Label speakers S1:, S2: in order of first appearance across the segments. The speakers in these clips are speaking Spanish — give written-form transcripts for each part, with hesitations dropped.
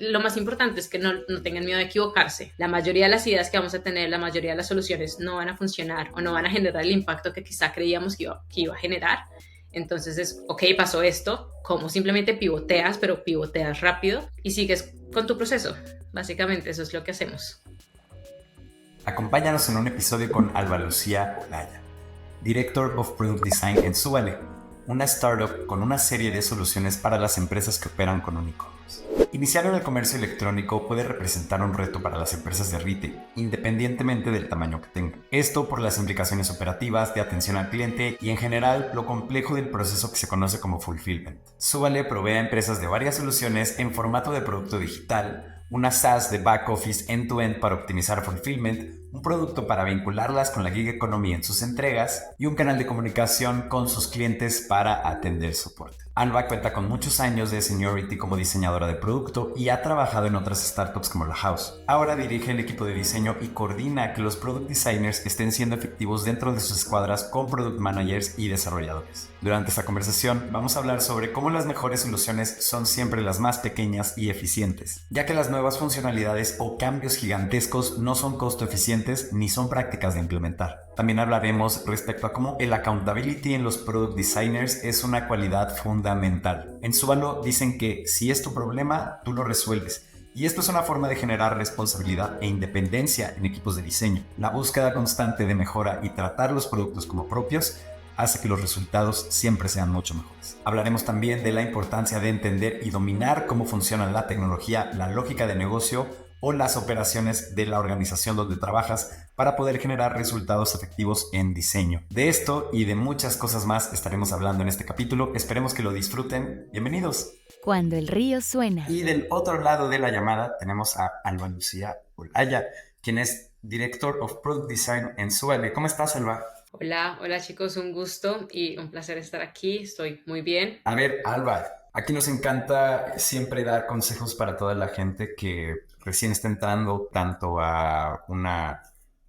S1: Lo más importante es que no tengan miedo de equivocarse. La mayoría de las ideas que vamos a tener, la mayoría de las soluciones no van a funcionar o no van a generar el impacto que quizá creíamos que iba a generar. Entonces es, ok, pasó esto, ¿cómo simplemente pivoteas, pero pivoteas rápido y sigues con tu proceso? Básicamente eso es lo que hacemos.
S2: Acompáñanos en un episodio con Alba Lucía Olaya, Director of Product Design en Súbale, una startup con una serie de soluciones para las empresas que operan con un e-commerce. Iniciar en el comercio electrónico puede representar un reto para las empresas de retail, independientemente del tamaño que tengan. Esto por las implicaciones operativas, de atención al cliente y en general lo complejo del proceso que se conoce como fulfillment. Súbale provee a empresas de varias soluciones en formato de producto digital, una SaaS de back office end-to-end para optimizar fulfillment, un producto para vincularlas con la gig economy en sus entregas y un canal de comunicación con sus clientes para atender soporte. Alba cuenta con muchos años de seniority como diseñadora de producto y ha trabajado en otras startups como La House. Ahora dirige el equipo de diseño y coordina que los product designers estén siendo efectivos dentro de sus escuadras con product managers y desarrolladores. Durante esta conversación vamos a hablar sobre cómo las mejores soluciones son siempre las más pequeñas y eficientes, ya que las nuevas funcionalidades o cambios gigantescos no son costo eficientes ni son prácticas de implementar. También hablaremos respecto a cómo el accountability en los product designers es una cualidad fundamental. En Súbalo dicen que si es tu problema, tú lo resuelves. Y esto es una forma de generar responsabilidad e independencia en equipos de diseño. La búsqueda constante de mejora y tratar los productos como propios hace que los resultados siempre sean mucho mejores. Hablaremos también de la importancia de entender y dominar cómo funciona la tecnología, la lógica de negocio o las operaciones de la organización donde trabajas para poder generar resultados efectivos en diseño. De esto y de muchas cosas más estaremos hablando en este capítulo. Esperemos que lo disfruten. Bienvenidos.
S3: Cuando el río suena.
S2: Y del otro lado de la llamada tenemos a Alba Lucía Olaya, quien es Director of Product Design en Súbale. ¿Cómo estás, Alba?
S1: Hola, hola chicos, un gusto y un placer estar aquí. Estoy muy bien.
S2: A ver, Alba, aquí nos encanta siempre dar consejos para toda la gente que recién está entrando tanto a una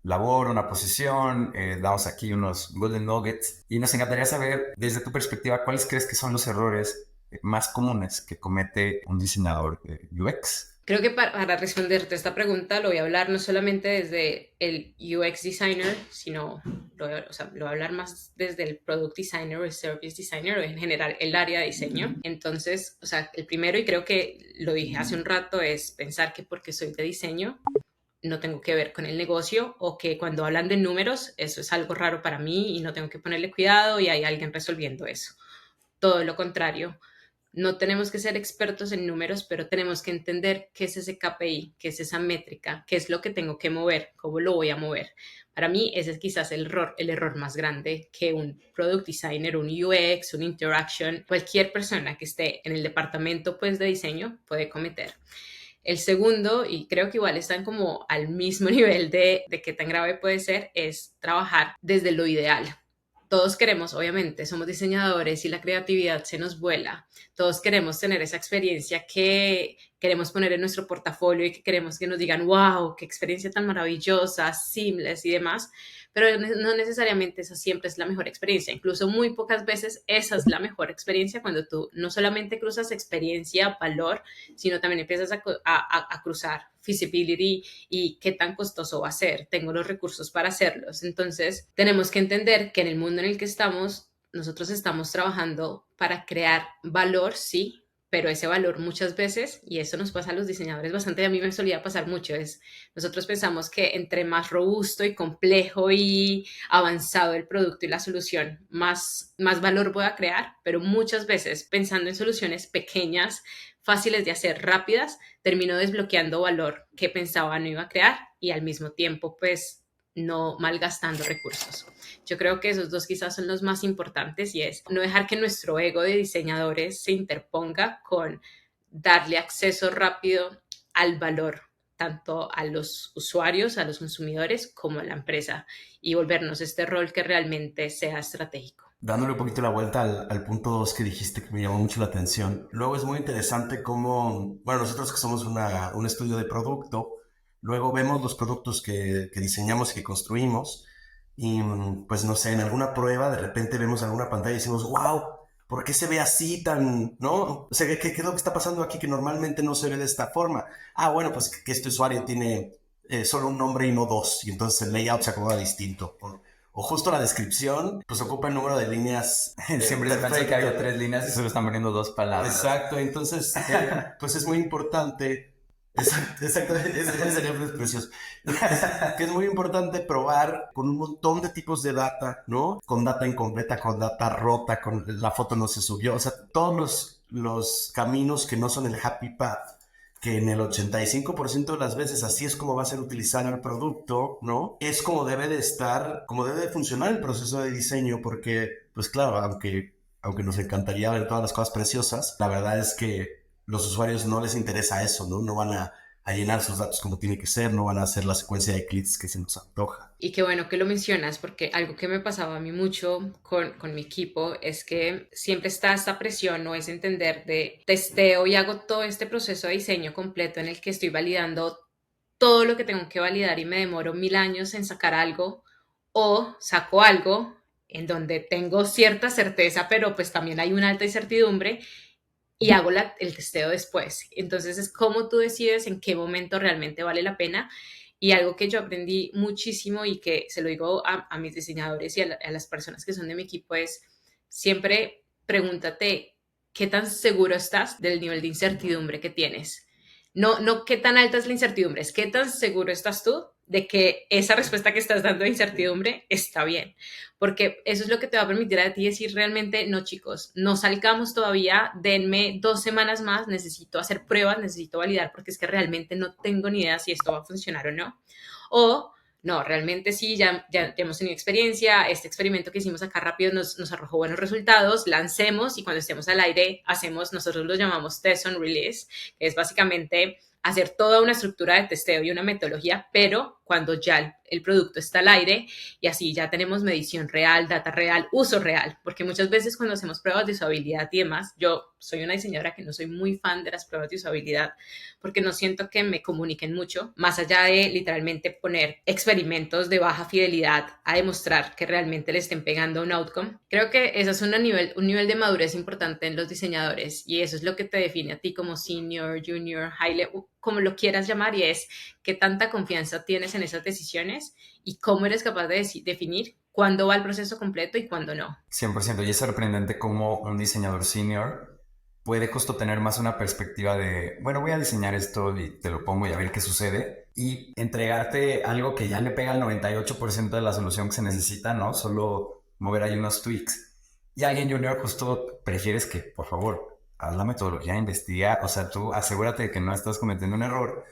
S2: labor, una posición. Damos aquí unos golden nuggets y nos encantaría saber, desde tu perspectiva, cuáles crees que son los errores más comunes que comete un diseñador UX.
S1: Creo que para responderte esta pregunta lo voy a hablar no solamente desde el UX designer, sino lo voy a hablar más desde el product designer o el service designer o en general el área de diseño. Entonces, o sea, el primero, y creo que lo dije hace un rato, es pensar que porque soy de diseño no tengo que ver con el negocio o que cuando hablan de números eso es algo raro para mí y no tengo que ponerle cuidado y hay alguien resolviendo eso. Todo lo contrario, no tenemos que ser expertos en números, pero tenemos que entender qué es ese KPI, qué es esa métrica, qué es lo que tengo que mover, cómo lo voy a mover. Para mí ese es quizás el error más grande que un product designer, un UX, un interaction, cualquier persona que esté en el departamento pues, de diseño puede cometer. El segundo, y creo que igual están como al mismo nivel de qué tan grave puede ser, es trabajar desde lo ideal. Todos queremos, obviamente, somos diseñadores y la creatividad se nos vuela. Todos queremos tener esa experiencia que queremos poner en nuestro portafolio y que queremos que nos digan, wow, qué experiencia tan maravillosa, seamless y demás. Pero no necesariamente esa siempre es la mejor experiencia. Incluso muy pocas veces esa es la mejor experiencia cuando tú no solamente cruzas experiencia, valor, sino también empiezas a cruzar feasibility y qué tan costoso va a ser. Tengo los recursos para hacerlos. Entonces, tenemos que entender que en el mundo en el que estamos, nosotros estamos trabajando para crear valor, sí, pero ese valor muchas veces, y eso nos pasa a los diseñadores bastante, a mí me solía pasar mucho, es nosotros pensamos que entre más robusto y complejo y avanzado el producto y la solución, más valor voy a crear, pero muchas veces pensando en soluciones pequeñas, fáciles de hacer, rápidas, termino desbloqueando valor que pensaba no iba a crear y al mismo tiempo pues no malgastando recursos. Yo creo que esos dos quizás son los más importantes y es no dejar que nuestro ego de diseñadores se interponga con darle acceso rápido al valor tanto a los usuarios, a los consumidores, como a la empresa y volvernos este rol que realmente sea estratégico.
S4: Dándole un poquito la vuelta al punto 2 que dijiste que me llamó mucho la atención. Luego es muy interesante cómo, bueno, nosotros que somos un estudio de producto, luego vemos los productos que diseñamos y que construimos y pues no sé, en alguna prueba de repente vemos alguna pantalla y decimos, wow, ¿por qué se ve así tan, no? O sea, ¿qué es lo que está pasando aquí que normalmente no se ve de esta forma? Ah, bueno, pues que este usuario tiene solo un nombre y no dos, y entonces el layout se acomoda distinto. O justo la descripción, pues ocupa el número de líneas
S2: Siempre se pensé que
S4: perfecto.
S2: había 3 líneas y solo están poniendo 2 palabras.
S4: Exacto, entonces, pues es muy importante. Exacto, ese ejemplo es precioso. Que es muy importante probar con un montón de tipos de data, ¿no? Con data incompleta, con data rota, con la foto no se subió. O sea, todos los caminos que no son el happy path, que en el 85% de las veces así es como va a ser utilizado el producto, ¿no? Es como debe de estar, como debe de funcionar el proceso de diseño, porque, pues claro, aunque nos encantaría ver todas las cosas preciosas, la verdad es que los usuarios no les interesa eso, ¿no? No van a llenar sus datos como tiene que ser, no van a hacer la secuencia de clics que se nos antoja.
S1: Y qué bueno que lo mencionas, porque algo que me pasaba a mí mucho con mi equipo es que siempre está esta presión, no es entender de testeo y hago todo este proceso de diseño completo en el que estoy validando todo lo que tengo que validar y me demoro 1000 años en sacar algo, o saco algo en donde tengo cierta certeza, pero pues también hay una alta incertidumbre y hago el testeo después. Entonces es como tú decides en qué momento realmente vale la pena. Y algo que yo aprendí muchísimo y que se lo digo a mis diseñadores y a las personas que son de mi equipo es siempre pregúntate qué tan seguro estás del nivel de incertidumbre que tienes. No, no qué tan alta es la incertidumbre, es qué tan seguro estás tú de que esa respuesta que estás dando de incertidumbre está bien, porque eso es lo que te va a permitir a ti decir realmente, no chicos, no salgamos todavía, denme 2 semanas más, necesito hacer pruebas, necesito validar, porque es que realmente no tengo ni idea si esto va a funcionar o no. O no, realmente sí, ya hemos tenido experiencia, este experimento que hicimos acá rápido nos arrojó buenos resultados, lancemos y cuando estemos al aire hacemos, nosotros lo llamamos test on release, que es básicamente hacer toda una estructura de testeo y una metodología, pero cuando ya el producto está al aire y así ya tenemos medición real, data real, uso real, porque muchas veces cuando hacemos pruebas de usabilidad y demás, yo soy una diseñadora que no soy muy fan de las pruebas de usabilidad porque no siento que me comuniquen mucho, más allá de literalmente poner experimentos de baja fidelidad a demostrar que realmente le estén pegando un outcome. Creo que eso es un nivel de madurez importante en los diseñadores y eso es lo que te define a ti como senior, junior, high level, como lo quieras llamar, y es qué tanta confianza tienes en esas decisiones y cómo eres capaz de definir cuándo va el proceso completo y cuándo no.
S2: 100%. Y es sorprendente cómo un diseñador senior puede justo tener más una perspectiva de, bueno, voy a diseñar esto y te lo pongo y a ver qué sucede. Y entregarte algo que ya le pega al 98% de la solución que se necesita, ¿no? Solo mover ahí unos tweaks. Y alguien junior justo prefieres que, por favor, haz la metodología, investiga, o sea, tú asegúrate de que no estás cometiendo un error,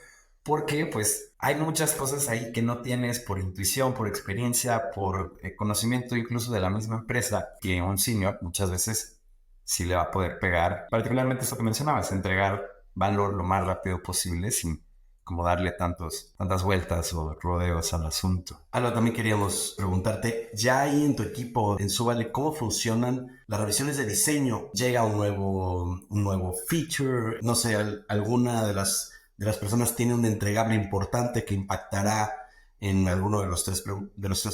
S2: porque pues hay muchas cosas ahí que no tienes por intuición, por experiencia, por conocimiento incluso de la misma empresa, que un senior muchas veces sí le va a poder pegar, particularmente esto que mencionabas, entregar valor lo más rápido posible sin como darle tantas vueltas o rodeos al asunto.
S4: Algo también queríamos preguntarte, ya ahí en tu equipo, en Subale, ¿cómo funcionan las revisiones de diseño? ¿Llega un nuevo feature? No sé, alguna de las personas tiene un entregable importante que impactará en alguno de los tres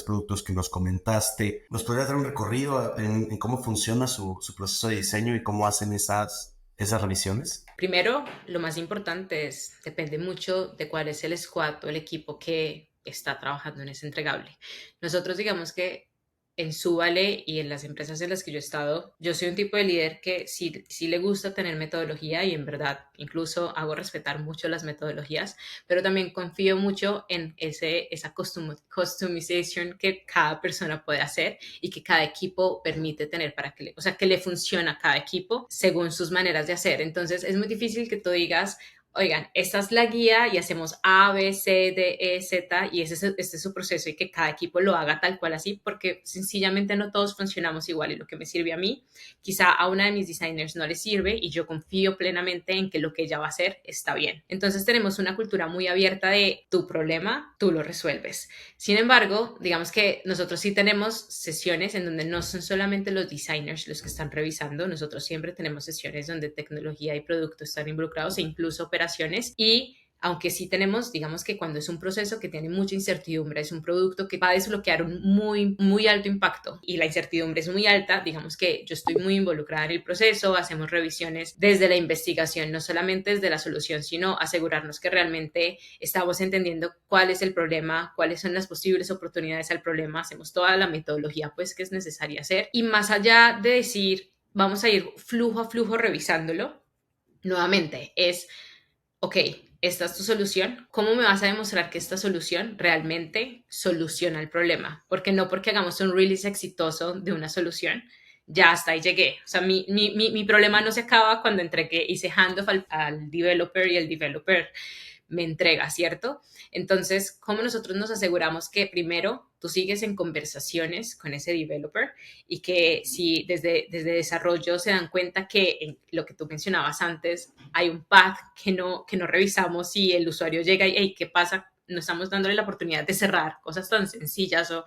S4: productos que nos comentaste. ¿Nos podrías dar un recorrido en cómo funciona su proceso de diseño y cómo hacen esas revisiones?
S1: Primero, lo más importante depende mucho de cuál es el squad o el equipo que está trabajando en ese entregable. Nosotros digamos que en Súbale y en las empresas en las que yo he estado, yo soy un tipo de líder que sí le gusta tener metodología y en verdad incluso hago respetar mucho las metodologías, pero también confío mucho en esa customization que cada persona puede hacer y que cada equipo permite tener para o sea, que le funciona a cada equipo según sus maneras de hacer. Entonces es muy difícil que tú digas, oigan, esta es la guía y hacemos A, B, C, D, E, Z y este es su proceso y que cada equipo lo haga tal cual así, porque sencillamente no todos funcionamos igual y lo que me sirve a mí, quizá a una de mis designers no le sirve y yo confío plenamente en que lo que ella va a hacer está bien. Entonces tenemos una cultura muy abierta de tu problema, tú lo resuelves. Sin embargo, digamos que nosotros sí tenemos sesiones en donde no son solamente los designers los que están revisando, nosotros siempre tenemos sesiones donde tecnología y producto están involucrados e incluso operaciones y aunque sí tenemos, digamos que cuando es un proceso que tiene mucha incertidumbre, es un producto que va a desbloquear un muy, muy alto impacto y la incertidumbre es muy alta, digamos que yo estoy muy involucrada en el proceso, hacemos revisiones desde la investigación, no solamente desde la solución, sino asegurarnos que realmente estamos entendiendo cuál es el problema, cuáles son las posibles oportunidades al problema, hacemos toda la metodología pues que es necesaria hacer y más allá de decir vamos a ir flujo a flujo revisándolo, nuevamente es, ok, esta es tu solución, ¿cómo me vas a demostrar que esta solución realmente soluciona el problema? Porque no porque hagamos un release exitoso de una solución, ya hasta ahí llegué. O sea, mi problema no se acaba cuando entregué, hice handoff al developer y el developer me entrega, ¿cierto? Entonces, ¿cómo nosotros nos aseguramos que primero tú sigues en conversaciones con ese developer y que si desde desarrollo se dan cuenta que en lo que tú mencionabas antes hay un path que no revisamos y el usuario llega y, hey, ¿qué pasa? No estamos dándole la oportunidad de cerrar cosas tan sencillas o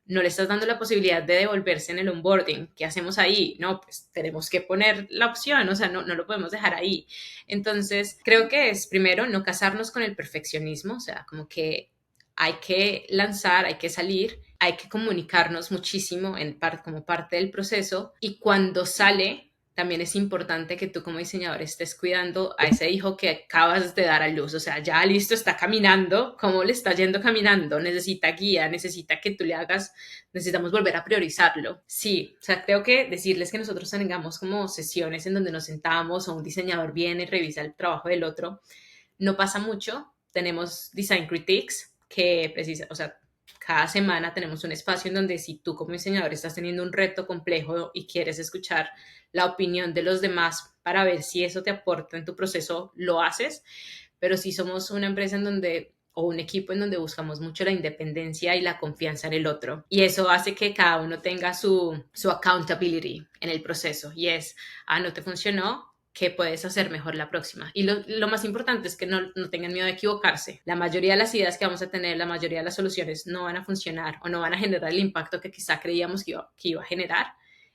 S1: no le estás dando la posibilidad de devolverse en el onboarding. ¿Qué hacemos ahí? No, pues tenemos que poner la opción, o sea, no lo podemos dejar ahí. Entonces, creo que es primero no casarnos con el perfeccionismo, o sea, como que hay que lanzar, hay que salir, hay que comunicarnos muchísimo como parte del proceso y cuando sale también es importante que tú como diseñador estés cuidando a ese hijo que acabas de dar a luz, o sea, ya listo, está caminando, ¿cómo le está yendo caminando? Necesita guía, necesita que tú le hagas, necesitamos volver a priorizarlo. Sí, o sea, creo que decirles que nosotros tengamos como sesiones en donde nos sentamos o un diseñador viene y revisa el trabajo del otro, no pasa mucho, tenemos Design Critiques que precisa, o sea, cada semana tenemos un espacio en donde si tú como diseñador estás teniendo un reto complejo y quieres escuchar la opinión de los demás para ver si eso te aporta en tu proceso, lo haces. Pero si somos una empresa en donde o un equipo en donde buscamos mucho la independencia y la confianza en el otro. Y eso hace que cada uno tenga su accountability en el proceso. Y es, no te funcionó, ¿qué puedes hacer mejor la próxima? Y lo más importante es que no tengan miedo de equivocarse. La mayoría de las ideas que vamos a tener, la mayoría de las soluciones no van a funcionar o no van a generar el impacto que quizá creíamos que iba a generar.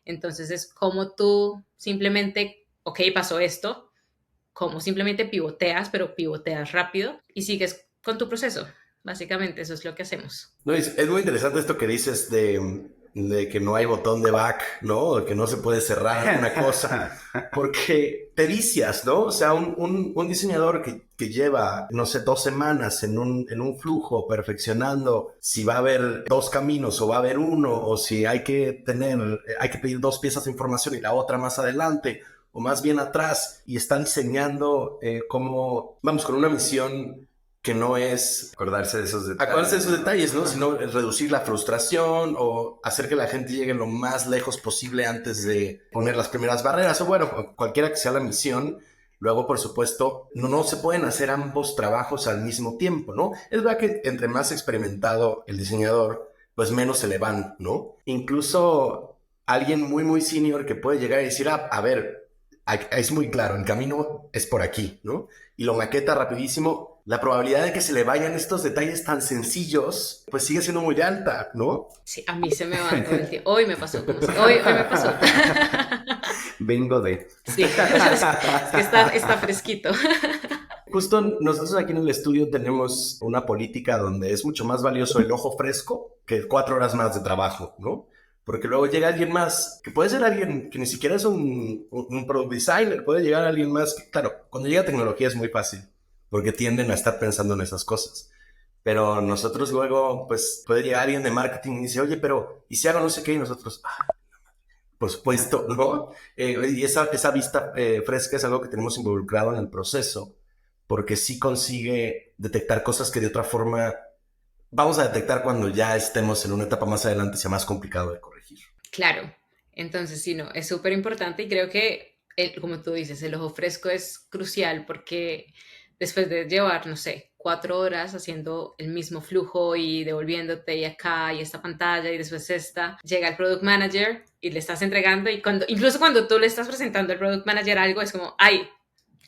S1: Entonces es como tú simplemente, ok, pasó esto, como simplemente pivoteas, pero pivoteas rápido y sigues con tu proceso. Básicamente eso es lo que hacemos.
S4: No, es muy interesante esto que dices de que no hay botón de back, ¿no? De que no se puede cerrar una cosa, porque te vicias, ¿no? O sea, un diseñador que lleva, no sé, 2 semanas en un flujo perfeccionando si va a haber 2 caminos o va a haber uno, o si hay que pedir 2 piezas de información y la otra más adelante, o más bien atrás, y están diseñando como, vamos, con una misión que no es acordarse de esos detalles, ¿no? Sino reducir la frustración o hacer que la gente llegue lo más lejos posible antes de poner las primeras barreras, o bueno, cualquiera que sea la misión. Luego, por supuesto, no se pueden hacer ambos trabajos al mismo tiempo, ¿no? Es verdad que entre más experimentado el diseñador, pues menos se le van, ¿no? Incluso alguien muy, muy senior que puede llegar y decir, a ver, es muy claro, el camino es por aquí, ¿no? Y lo maqueta rapidísimo. La probabilidad de que se le vayan estos detalles tan sencillos, pues sigue siendo muy alta, ¿no?
S1: Sí, a mí se me va todo el tiempo. Hoy me pasó, hoy me pasó.
S2: Vengo de...
S1: Sí, es que está fresquito.
S4: Justo nosotros aquí en el estudio tenemos una política donde es mucho más valioso el ojo fresco que 4 horas más de trabajo, ¿no? Porque luego llega alguien más, que puede ser alguien que ni siquiera es un product designer, puede llegar alguien más, que, claro, cuando llega tecnología es muy fácil, porque tienden a estar pensando en esas cosas. Pero nosotros luego, pues, puede llegar alguien de marketing y dice, oye, pero, ¿y si hago no sé qué? Y nosotros, por supuesto, ¿no? Y esa vista fresca es algo que tenemos involucrado en el proceso, porque sí consigue detectar cosas que de otra forma vamos a detectar cuando ya estemos en una etapa más adelante, sea más complicado de corregir.
S1: Claro, entonces sí, no, es súper importante y creo que, como tú dices, el ojo fresco es crucial porque después de llevar, no sé, 4 horas haciendo el mismo flujo y devolviéndote y acá y esta pantalla y después esta, llega el product manager y le estás entregando y incluso cuando tú le estás presentando al product manager algo es como, ay,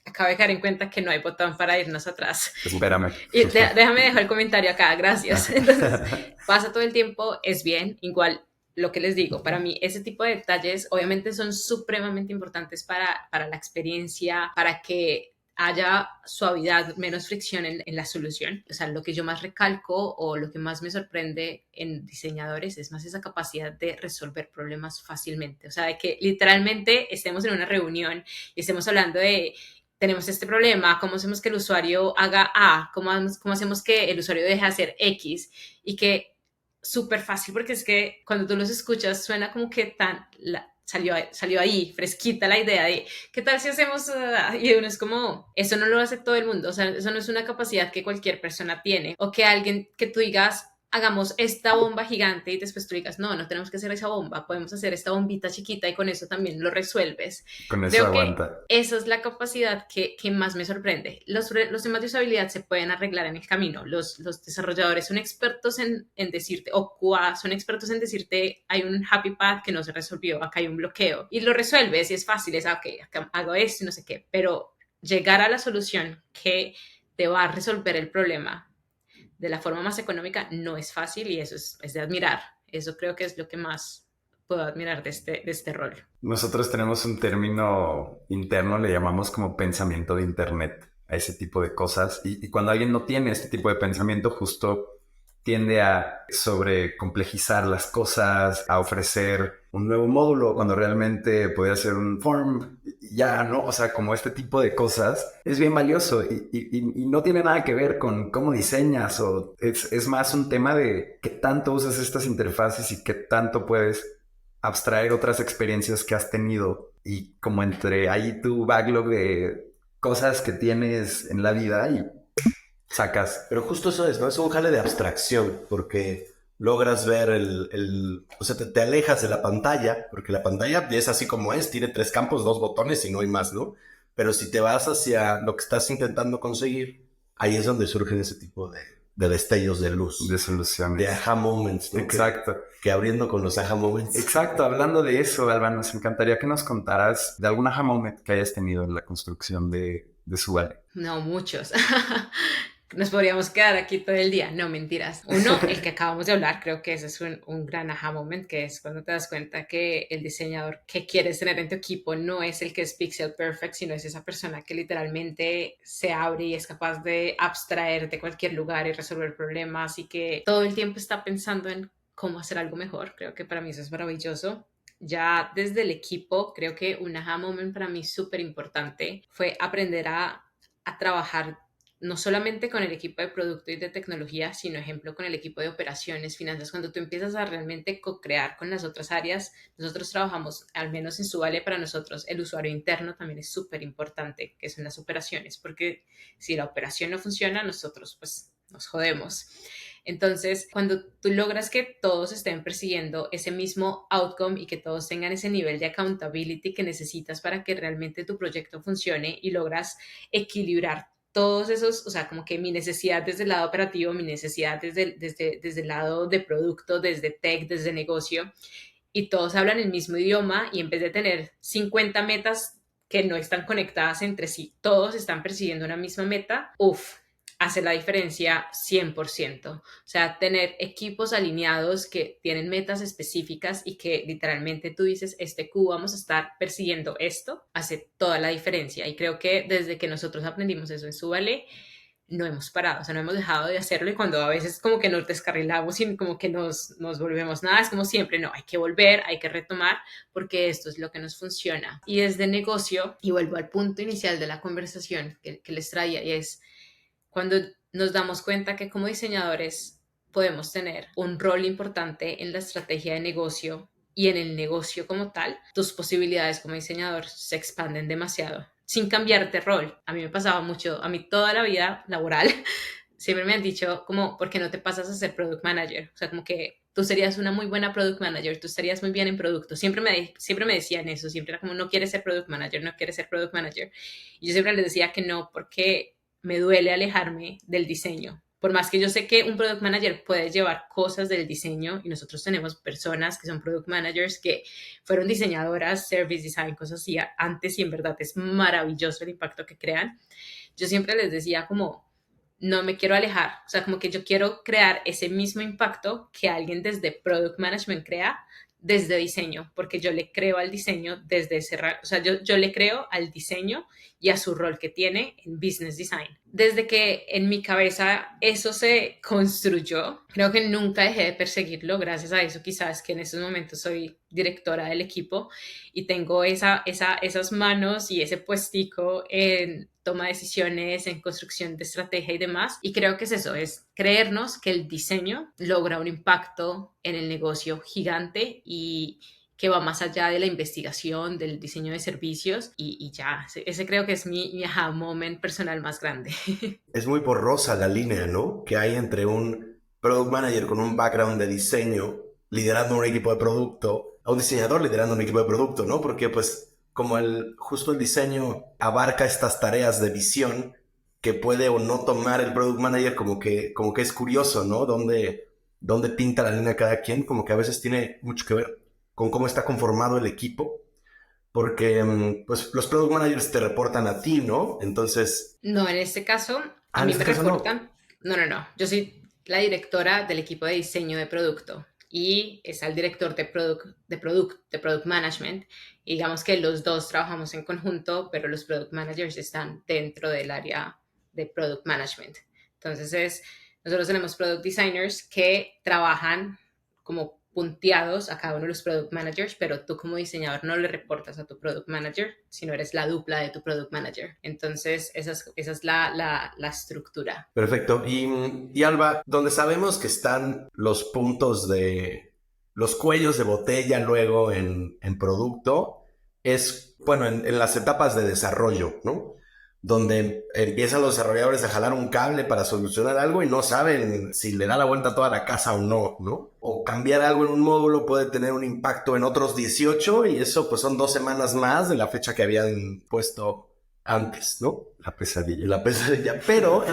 S1: acabo de caer en cuenta que no hay botón para irnos atrás.
S2: Espérame.
S1: Y déjame dejar el comentario acá, gracias. Entonces, pasa todo el tiempo, es bien, igual lo que les digo, para mí ese tipo de detalles obviamente son supremamente importantes para la experiencia, para que haya suavidad, menos fricción en la solución. O sea, lo que yo más recalco o lo que más me sorprende en diseñadores es más esa capacidad de resolver problemas fácilmente. O sea, de que literalmente estemos en una reunión y estemos hablando de tenemos este problema, cómo hacemos que el usuario haga A, cómo hacemos que el usuario deje de hacer X y que súper fácil porque es que cuando tú los escuchas suena como que salió ahí, fresquita la idea de ¿qué tal si hacemos? Y uno es como, eso no lo hace todo el mundo, o sea, eso no es una capacidad que cualquier persona tiene, o que alguien que tú digas, hagamos esta bomba gigante y después tú digas, no tenemos que hacer esa bomba, podemos hacer esta bombita chiquita y con eso también lo resuelves.
S2: Con eso
S1: Creo que
S2: aguanta.
S1: esa es la capacidad que más me sorprende. Los temas de usabilidad se pueden arreglar en el camino. Los desarrolladores son expertos en decirte, o QA son expertos en decirte, hay un happy path que no se resolvió, acá hay un bloqueo. Y lo resuelves y es fácil, es, ok, acá hago esto y no sé qué. Pero llegar a la solución que te va a resolver el problema de la forma más económica no es fácil y eso es de admirar. Eso creo que es lo que más puedo admirar de este rol.
S2: Nosotros tenemos un término interno, le llamamos como pensamiento de Internet a ese tipo de cosas. Y cuando alguien no tiene este tipo de pensamiento, justo tiende a sobrecomplejizar las cosas, a ofrecer un nuevo módulo cuando realmente podría ser un form, ya, ¿no? O sea, como este tipo de cosas es bien valioso y no tiene nada que ver con cómo diseñas o es más un tema de qué tanto usas estas interfaces y qué tanto puedes abstraer otras experiencias que has tenido y como entre ahí tu backlog de cosas que tienes en la vida y sacas.
S4: Pero justo eso es, ¿no? Es un jale de abstracción, porque logras ver o sea, te alejas de la pantalla, porque la pantalla es así como es, tiene 3 campos, 2 botones y no hay más, ¿no? Pero si te vas hacia lo que estás intentando conseguir, ahí es donde surgen ese tipo de destellos de luz,
S2: De soluciones.
S4: de aha moments, ¿no?
S2: Exacto.
S4: Que abriendo con los aha moments.
S2: Exacto, hablando de eso, Alba, nos encantaría que nos contaras de algún aha moment que hayas tenido en la construcción de Subale.
S1: No, muchos. Nos podríamos quedar aquí todo el día. No, mentiras. Uno, el que acabamos de hablar, creo que ese es un gran aha moment, que es cuando te das cuenta que el diseñador que quieres tener en tu equipo no es el que es pixel perfect, sino es esa persona que literalmente se abre y es capaz de abstraer de cualquier lugar y resolver problemas y que todo el tiempo está pensando en cómo hacer algo mejor. Creo que para mí eso es maravilloso. Ya desde el equipo, creo que un aha moment para mí súper importante fue aprender a trabajar no solamente con el equipo de producto y de tecnología, sino ejemplo con el equipo de operaciones, finanzas. Cuando tú empiezas a realmente co-crear con las otras áreas, nosotros trabajamos, al menos en Subale para nosotros, el usuario interno también es súper importante, que son las operaciones, porque si la operación no funciona, nosotros pues nos jodemos. Entonces, cuando tú logras que todos estén persiguiendo ese mismo outcome y que todos tengan ese nivel de accountability que necesitas para que realmente tu proyecto funcione y logras equilibrar todos esos, o sea, como que mi necesidad desde el lado operativo, mi necesidad desde el lado de producto, desde tech, desde negocio, y todos hablan el mismo idioma y en vez de tener 50 metas que no están conectadas entre sí, todos están persiguiendo una misma meta, hace la diferencia 100%. O sea, tener equipos alineados que tienen metas específicas y que literalmente tú dices, este Q vamos a estar persiguiendo esto, hace toda la diferencia. Y creo que desde que nosotros aprendimos eso en Subale, no hemos parado, o sea, no hemos dejado de hacerlo y cuando a veces como que nos descarrilamos y como que nos volvemos nada, es como siempre, no, hay que volver, hay que retomar porque esto es lo que nos funciona. Y desde negocio, y vuelvo al punto inicial de la conversación que les traía, y es cuando nos damos cuenta que como diseñadores podemos tener un rol importante en la estrategia de negocio y en el negocio como tal, tus posibilidades como diseñador se expanden demasiado sin cambiarte rol. A mí me pasaba mucho, a mí toda la vida laboral siempre me han dicho como, ¿por qué no te pasas a ser product manager? O sea, como que tú serías una muy buena product manager, tú estarías muy bien en producto. Siempre me decían eso, siempre era como, no quieres ser product manager, no quieres ser product manager. Y yo siempre les decía que no, porque me duele alejarme del diseño. Por más que yo sé que un product manager puede llevar cosas del diseño y nosotros tenemos personas que son product managers que fueron diseñadoras, service design, cosas así antes y en verdad es maravilloso el impacto que crean. Yo siempre les decía como, no me quiero alejar, o sea, como que yo quiero crear ese mismo impacto que alguien desde product management crea, desde diseño, porque yo le creo al diseño desde o sea, yo le creo al diseño y a su rol que tiene en business design. Desde que en mi cabeza eso se construyó, creo que nunca dejé de perseguirlo. Gracias a eso quizás que en estos momentos soy directora del equipo y tengo esas manos y ese puestico en toma de decisiones, en construcción de estrategia y demás. Y creo que es eso, es creernos que el diseño logra un impacto en el negocio gigante y que va más allá de la investigación, del diseño de servicios y ya, ese creo que es mi aha moment personal más grande.
S4: Es muy borrosa la línea, ¿no? Que hay entre un product manager con un background de diseño liderando un equipo de producto a un diseñador liderando un equipo de producto, ¿no? Porque pues como justo el diseño abarca estas tareas de visión que puede o no tomar el product manager, como que es curioso, ¿no? Dónde pinta la línea cada quien, como que a veces tiene mucho que ver con cómo está conformado el equipo, porque pues los product managers te reportan a ti, ¿no? Entonces...
S1: No, en este caso, a
S4: En
S1: mí
S4: este
S1: me
S4: caso
S1: reportan. No. Yo soy la directora del equipo de diseño de producto y es el director de product management. Y digamos que los dos trabajamos en conjunto, pero los product managers están dentro del área de product management. Entonces, nosotros tenemos product designers que trabajan como punteados a cada uno de los product managers, pero tú como diseñador no le reportas a tu product manager, sino eres la dupla de tu product manager. Entonces, esa es la estructura.
S4: Perfecto. Y Alba, donde sabemos que están los puntos de los cuellos de botella luego en producto, es, bueno, en las etapas de desarrollo, ¿no? Donde empiezan los desarrolladores a jalar un cable para solucionar algo y no saben si le da la vuelta a toda la casa o no, ¿no? O cambiar algo en un módulo puede tener un impacto en otros 18 y eso pues son 2 semanas más de la fecha que habían puesto antes, ¿no?
S2: La pesadilla.
S4: La pesadilla. Pero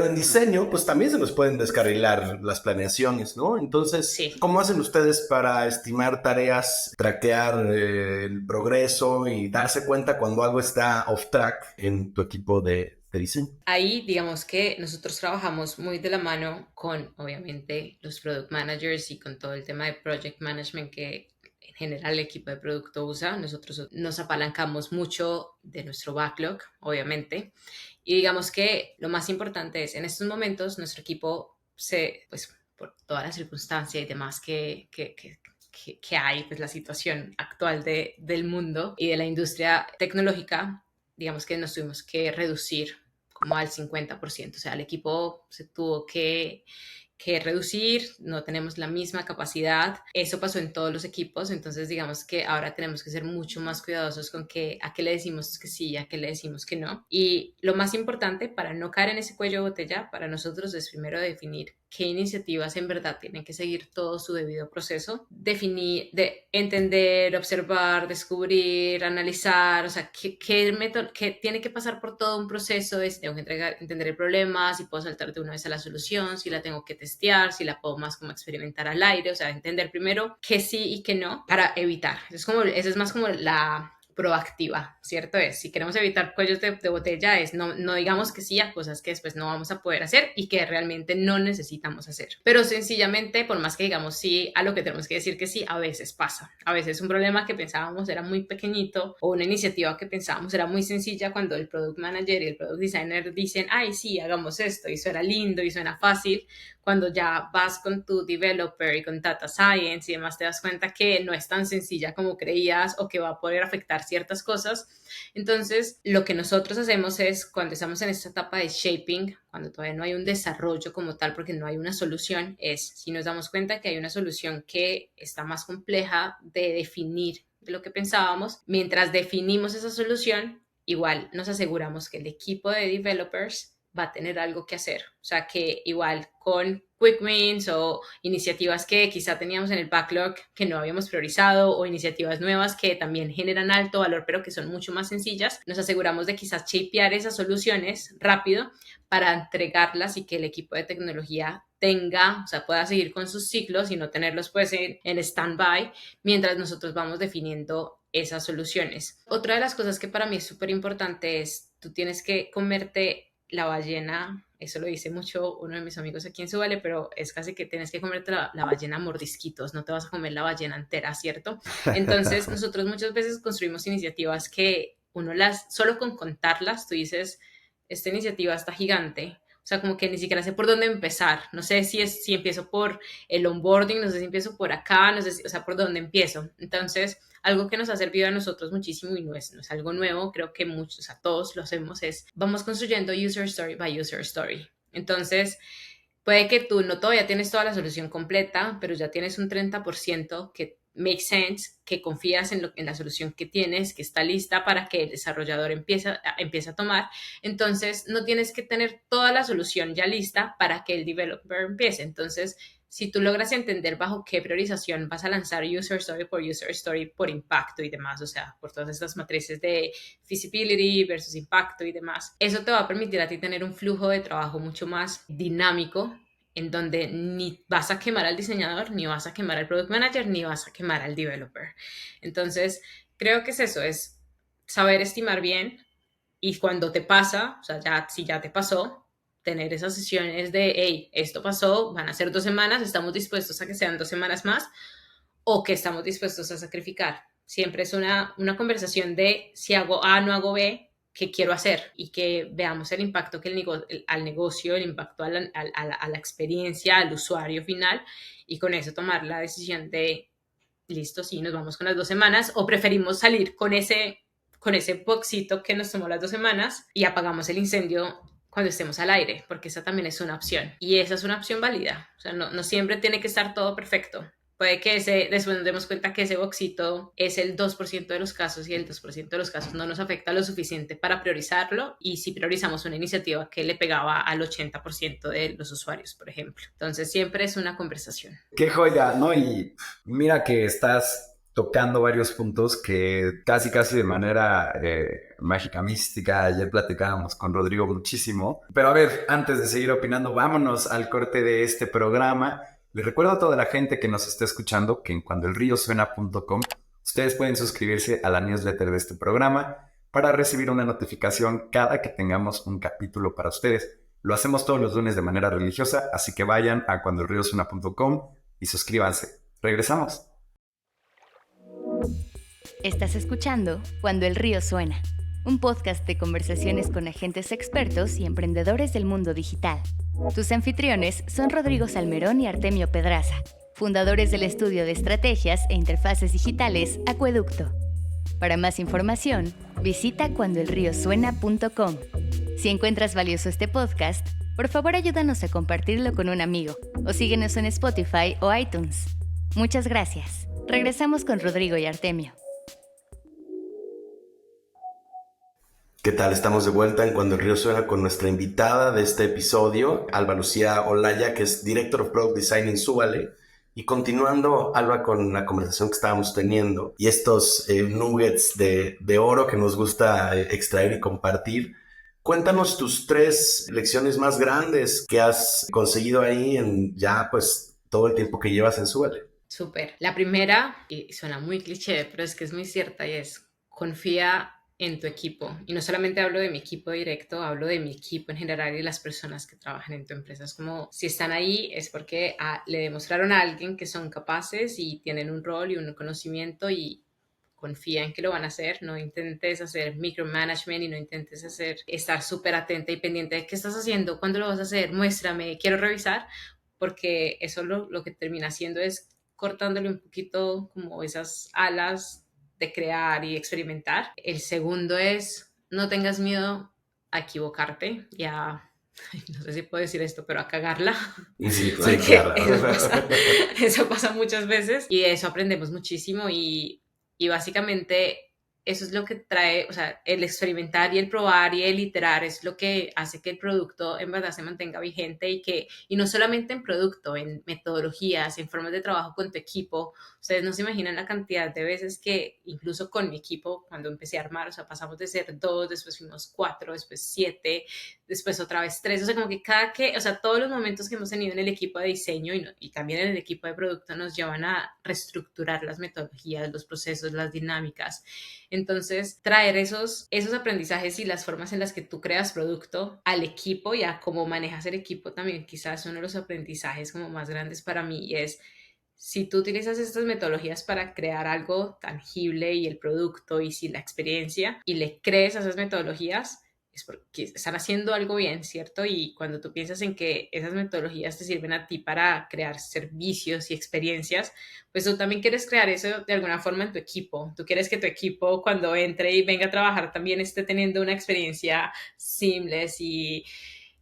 S4: en diseño, pues también se nos pueden descarrilar las planeaciones, ¿no? Entonces,
S1: Sí.
S4: ¿cómo hacen ustedes para estimar tareas, traquear el progreso y darse cuenta cuando algo está off track en tu equipo de diseño?
S1: Ahí, digamos que nosotros trabajamos muy de la mano con, obviamente, los product managers y con todo el tema de project management que en general el equipo de producto usa. Nosotros nos apalancamos mucho de nuestro backlog, obviamente. Y digamos que lo más importante es, en estos momentos, nuestro equipo pues por toda la circunstancia y demás que hay, pues la situación actual del mundo y de la industria tecnológica, digamos que nos tuvimos que reducir como al 50%, o sea, el equipo se tuvo que reducir, no tenemos la misma capacidad. Eso pasó en todos los equipos, entonces digamos que ahora tenemos que ser mucho más cuidadosos con a qué le decimos que sí, a qué le decimos que no. Y lo más importante para no caer en ese cuello de botella, para nosotros es primero definir qué iniciativas en verdad tienen que seguir todo su debido proceso, definir, de entender, observar, descubrir, analizar, o sea, qué tiene que pasar por todo un proceso, tengo que entender el problema, si puedo saltar de una vez a la solución, si la tengo que testear, si la puedo más como experimentar al aire, o sea, entender primero qué sí y qué no para evitar. Esa es más como la proactiva, ¿cierto? Si queremos evitar cuellos de botella no digamos que sí a cosas que después no vamos a poder hacer y que realmente no necesitamos hacer. Pero sencillamente, por más que digamos sí a lo que tenemos que decir que sí, a veces pasa. A veces un problema que pensábamos era muy pequeñito o una iniciativa que pensábamos era muy sencilla cuando el product manager y el product designer dicen, ay, sí, hagamos esto y suena lindo y suena fácil. Cuando ya vas con tu developer y con data science y demás, te das cuenta que no es tan sencilla como creías o que va a poder afectar ciertas cosas. Entonces, lo que nosotros hacemos es, cuando estamos en esta etapa de shaping, cuando todavía no hay un desarrollo como tal, porque no hay una solución, es si nos damos cuenta que hay una solución que está más compleja de definir de lo que pensábamos, mientras definimos esa solución, igual nos aseguramos que el equipo de developers va a tener algo que hacer. O sea, que igual con quick wins o iniciativas que quizá teníamos en el backlog que no habíamos priorizado o iniciativas nuevas que también generan alto valor pero que son mucho más sencillas, nos aseguramos de quizás shapear esas soluciones rápido para entregarlas y que el equipo de tecnología pueda seguir con sus ciclos y no tenerlos pues en stand-by mientras nosotros vamos definiendo esas soluciones. Otra de las cosas que para mí es súper importante es tú tienes que comerte la ballena, eso lo dice mucho uno de mis amigos aquí en Subale, pero es casi que tienes que comerte la ballena a mordisquitos, no te vas a comer la ballena entera, ¿cierto? Entonces, nosotros muchas veces construimos iniciativas que uno solo con contarlas, tú dices, esta iniciativa está gigante. O sea, como que ni siquiera sé por dónde empezar. No sé si empiezo por el onboarding, no sé si empiezo por acá, no sé o sea, por dónde empiezo. Entonces, algo que nos ha servido a nosotros muchísimo y no es algo nuevo, creo que muchos, o sea, todos lo hacemos, es vamos construyendo user story by user story. Entonces, puede que tú no todavía tienes toda la solución completa, pero ya tienes un 30% que make sense, que confías en la solución que tienes, que está lista para que el desarrollador empiece a tomar. Entonces, no tienes que tener toda la solución ya lista para que el developer empiece. Entonces, si tú logras entender bajo qué priorización vas a lanzar user story por impacto y demás, o sea, por todas estas matrices de feasibility versus impacto y demás, eso te va a permitir a ti tener un flujo de trabajo mucho más dinámico en donde ni vas a quemar al diseñador, ni vas a quemar al product manager, ni vas a quemar al developer. Entonces, creo que es eso, es saber estimar bien y cuando te pasa, o sea, si ya te pasó, tener esas sesiones de, hey, esto pasó, van a ser 2 semanas, estamos dispuestos a que sean 2 semanas más o que estamos dispuestos a sacrificar. Siempre es una conversación de si hago A, no hago B, qué quiero hacer y que veamos el impacto que al negocio, el impacto a la experiencia, al usuario final y con eso tomar la decisión de, listo, sí, nos vamos con las 2 semanas o preferimos salir con ese boxito que nos tomó las 2 semanas y apagamos el incendio cuando estemos al aire, porque esa también es una opción. Y esa es una opción válida. O sea, no siempre tiene que estar todo perfecto. Puede que después nos demos cuenta que ese boxito es el 2% de los casos y el 2% de los casos no nos afecta lo suficiente para priorizarlo y si priorizamos una iniciativa que le pegaba al 80% de los usuarios, por ejemplo. Entonces siempre es una conversación.
S2: Qué joya, ¿no? Y mira que estás tocando varios puntos que casi de manera mágica, mística, ayer platicábamos con Rodrigo muchísimo. Pero a ver, antes de seguir opinando, vámonos al corte de este programa. Les recuerdo a toda la gente que nos está escuchando que en cuandoelriosuena.com ustedes pueden suscribirse a la newsletter de este programa para recibir una notificación cada que tengamos un capítulo para ustedes. Lo hacemos todos los lunes de manera religiosa, así que vayan a cuandoelriosuena.com y suscríbanse. Regresamos.
S3: Estás escuchando Cuando el río suena, un podcast de conversaciones con agentes expertos y emprendedores del mundo digital. Tus anfitriones son Rodrigo Salmerón y Artemio Pedraza, fundadores del estudio de estrategias e interfaces digitales Acueducto. Para más información, visita cuandoelriosuena.com. Si encuentras valioso este podcast, por favor ayúdanos a compartirlo con un amigo o síguenos en Spotify o iTunes. Muchas gracias. Regresamos con Rodrigo y Artemio.
S4: ¿Qué tal? Estamos de vuelta en Cuando el Río Suena con nuestra invitada de este episodio, Alba Lucía Olaya, que es Director of Product Design en Súbale. Y continuando, Alba, con la conversación que estábamos teniendo y estos nuggets de oro que nos gusta extraer y compartir, cuéntanos tus 3 lecciones más grandes que has conseguido ahí en ya pues todo el tiempo que llevas en Súbale.
S1: Súper. La primera, y suena muy cliché, pero es que es muy cierta y es confía en tu equipo. Y no solamente hablo de mi equipo directo, hablo de mi equipo en general y las personas que trabajan en tu empresa. Es como si están ahí es porque le demostraron a alguien que son capaces y tienen un rol y un conocimiento y confía en que lo van a hacer. No intentes hacer micromanagement y no intentes estar súper atenta y pendiente de qué estás haciendo, cuándo lo vas a hacer, muéstrame, quiero revisar, porque eso lo que termina haciendo es cortándole un poquito como esas alas de crear y experimentar. El segundo es no tengas miedo a equivocarte y a, no sé si puedo decir esto, pero a cagarla.
S4: Sí,
S1: Porque
S4: claro.
S1: eso pasa muchas veces y de eso aprendemos muchísimo y básicamente eso es lo que trae, o sea, el experimentar y el probar y el iterar es lo que hace que el producto en verdad se mantenga vigente y no solamente en producto, en metodologías, en formas de trabajo con tu equipo. Ustedes no se imaginan la cantidad de veces que incluso con mi equipo, cuando empecé a armar, o sea, pasamos de ser 2, después fuimos 4, después 7, después otra vez 3, o sea, como que o sea, todos los momentos que hemos tenido en el equipo de diseño y también en el equipo de producto nos llevan a reestructurar las metodologías, los procesos, las dinámicas. Entonces, traer esos aprendizajes y las formas en las que tú creas producto al equipo y a cómo manejas el equipo también, quizás uno de los aprendizajes como más grandes para mí es si tú utilizas estas metodologías para crear algo tangible y el producto y si la experiencia y le crees a esas metodologías, es porque están haciendo algo bien, ¿cierto? Y cuando tú piensas en que esas metodologías te sirven a ti para crear servicios y experiencias, pues tú también quieres crear eso de alguna forma en tu equipo. Tú quieres que tu equipo cuando entre y venga a trabajar también esté teniendo una experiencia seamless y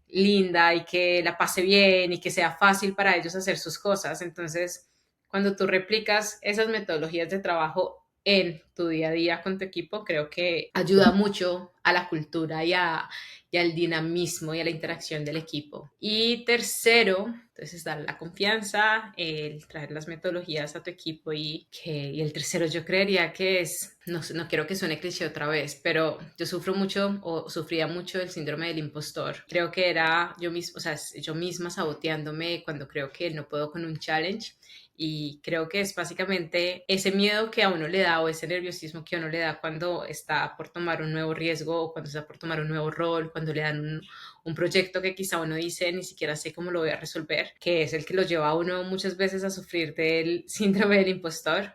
S1: linda y que la pase bien y que sea fácil para ellos hacer sus cosas. Entonces, cuando tú replicas esas metodologías de trabajo en tu día a día con tu equipo, creo que ayuda mucho a la cultura y al dinamismo y a la interacción del equipo. Y tercero, entonces dar la confianza, el traer las metodologías a tu equipo y el tercero yo creería que es, no quiero que suene cliché otra vez, pero yo sufro mucho o sufría mucho del síndrome del impostor. Creo que era yo misma, o sea, yo misma saboteándome cuando creo que no puedo con un challenge. Y creo que es básicamente ese miedo que a uno le da o ese nerviosismo que a uno le da cuando está por tomar un nuevo riesgo o cuando está por tomar un nuevo rol, cuando le dan un proyecto que quizá uno dice ni siquiera sé cómo lo voy a resolver, que es el que lo lleva a uno muchas veces a sufrir del síndrome del impostor.